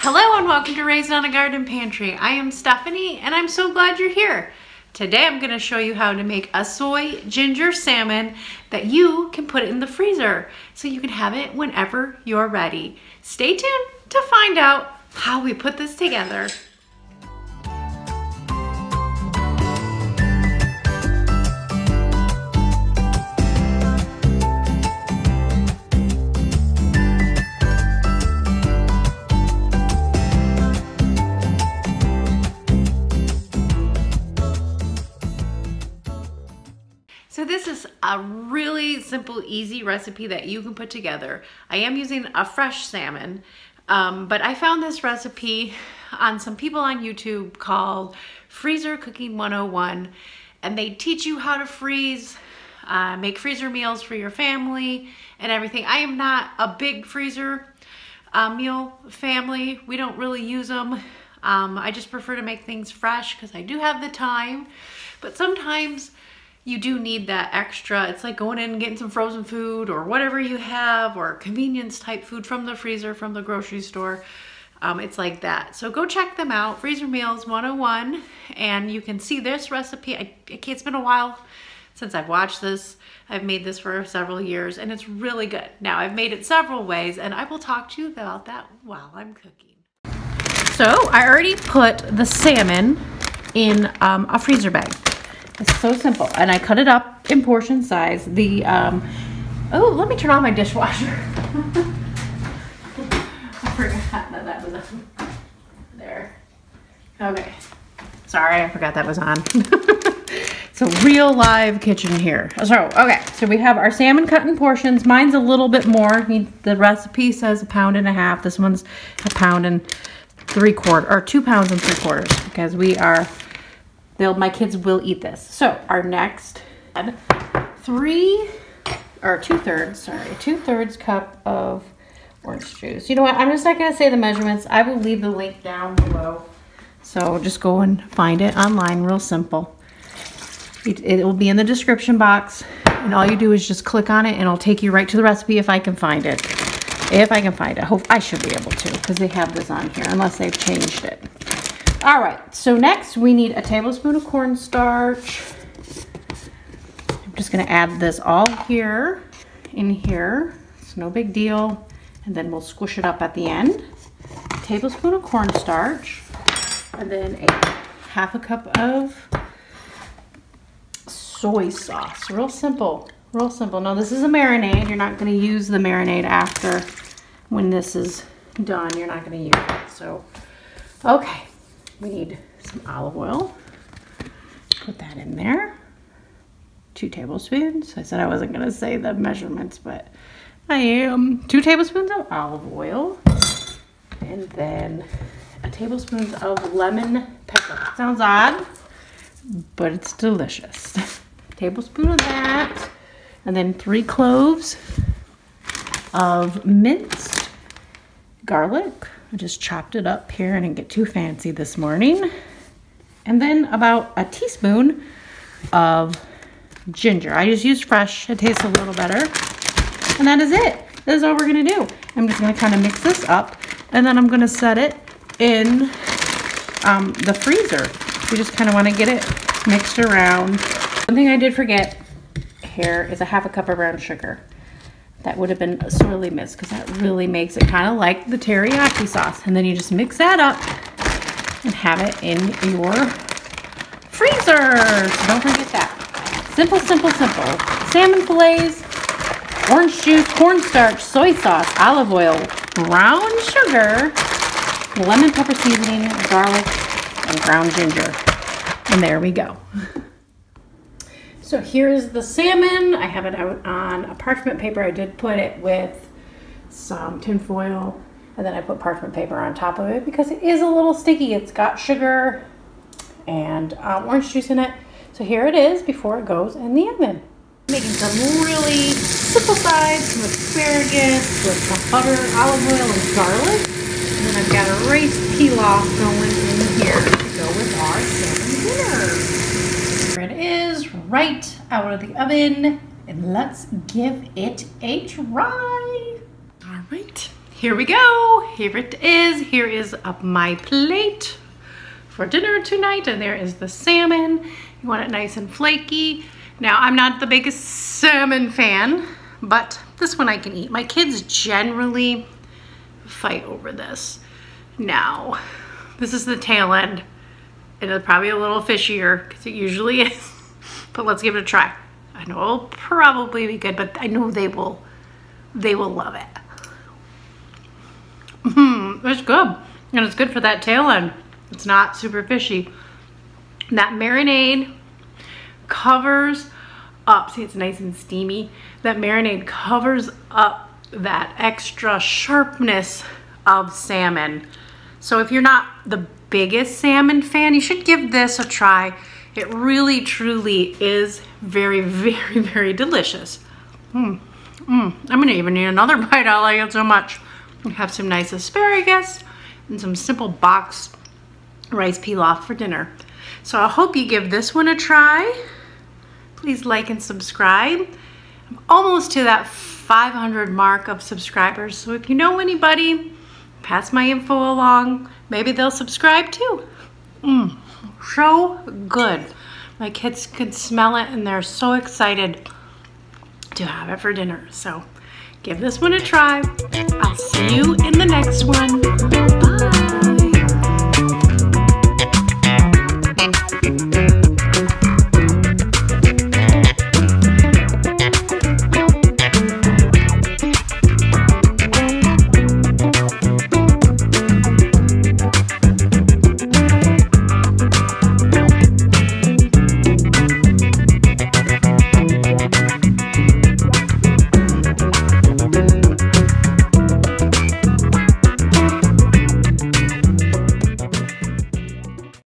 Hello and welcome to Raised on a Garden Pantry. I am Stephanie and I'm so glad you're here. Today I'm going to show you how to make a soy ginger salmon that you can put in the freezer so you can have it whenever you're ready. Stay tuned to find out how we put this together. So this is a really simple, easy recipe that you can put together. I am using a fresh salmon, but I found this recipe on some people on YouTube called Freezer Cooking 101, and they teach you how to freeze, make freezer meals for your family and everything. I am not a big freezer meal family. We don't really use them. I just prefer to make things fresh because I do have the time, but sometimes you do need that extra. It's like going in and getting some frozen food or whatever you have, or convenience type food from the freezer, from the grocery store. It's like that. So go check them out, Freezer Meals 101, and you can see this recipe. It's been a while since I've watched this. I've made this for several years and it's really good. Now I've made it several ways and I will talk to you about that while I'm cooking. So I already put the salmon in a freezer bag. It's so simple, and I cut it up in portion size. Oh, let me turn on my dishwasher. I forgot that was on. There. Okay. Sorry, I forgot that was on. It's a real live kitchen here. So, okay, so we have our salmon cut in portions. Mine's a little bit more. The recipe says 1.5 pounds. This one's 1 pound and 3/4, or 2 pounds and 3/4, because we are. My kids will eat this. So our next 2/3 cup of orange juice. You know what? I'm just not gonna say the measurements. I will leave the link down below. So just go and find it online, real simple. It will be in the description box, and all you do is just click on it and it'll take you right to the recipe if I can find it. If I can find it. I should be able to, because they have this on here, unless they've changed it. All right, so next we need a tablespoon of cornstarch. I'm just gonna add this all here, in here. It's no big deal. And then we'll squish it up at the end. A tablespoon of cornstarch, and then 1/2 cup of soy sauce. Real simple, real simple. Now this is a marinade. You're not gonna use the marinade after, when this is done, you're not gonna use it. So, okay. We need some olive oil. Put that in there. 2 tablespoons. I said I wasn't going to say the measurements, but I am. 2 tablespoons of olive oil. And then a tablespoon of lemon pepper. Sounds odd, but it's delicious. Tablespoon of that. And then 3 cloves of minced garlic. I just chopped it up here. I didn't get too fancy this morning. And then about a teaspoon of ginger. I just used fresh. It tastes a little better. And that is it. This is all we're gonna do. I'm just gonna kind of mix this up, and then I'm gonna set it in the freezer. We just kind of want to get it mixed around. One thing I did forget here is 1/2 cup of brown sugar. That would have been sorely missed, because that really makes it kind of like the teriyaki sauce. And then you just mix that up and have it in your freezer. So don't forget that. Simple, simple, simple. Salmon fillets, orange juice, cornstarch, soy sauce, olive oil, brown sugar, lemon pepper seasoning, garlic, and ground ginger. And there we go. So here's the salmon. I have it out on a parchment paper. I did put it with some tin foil, and then I put parchment paper on top of it because it is a little sticky. It's got sugar and orange juice in it. So here it is before it goes in the oven. Making some really simple sides, some asparagus with some butter, olive oil, and garlic. And then I've got a rice pilaf going in here to go with our salmon dinner. Here it is, right out of the oven, and let's give it a try. All right, here we go. Here it is. Here is up my plate for dinner tonight, and there is the salmon. You want it nice and flaky. Now, I'm not the biggest salmon fan, but this one I can eat. My kids generally fight over this. Now, this is the tail end. It'll probably a little fishier because it usually is, but let's give it a try. I know it'll probably be good, but I know they will love it. It's good, and it's good for that tail end. It's not super fishy. That marinade covers up, see it's nice and steamy. That marinade covers up that extra sharpness of salmon. So if you're not the biggest salmon fan, you should give this a try. It really, truly is very, very, very delicious. I'm gonna even need another bite. I like it so much. We have some nice asparagus and some simple box rice pilaf for dinner. So I hope you give this one a try. Please like and subscribe. I'm almost to that 500 mark of subscribers. So if you know anybody, pass my info along. Maybe they'll subscribe too. So good. My kids could smell it and they're so excited to have it for dinner. So give this one a try. I'll see you in the next one.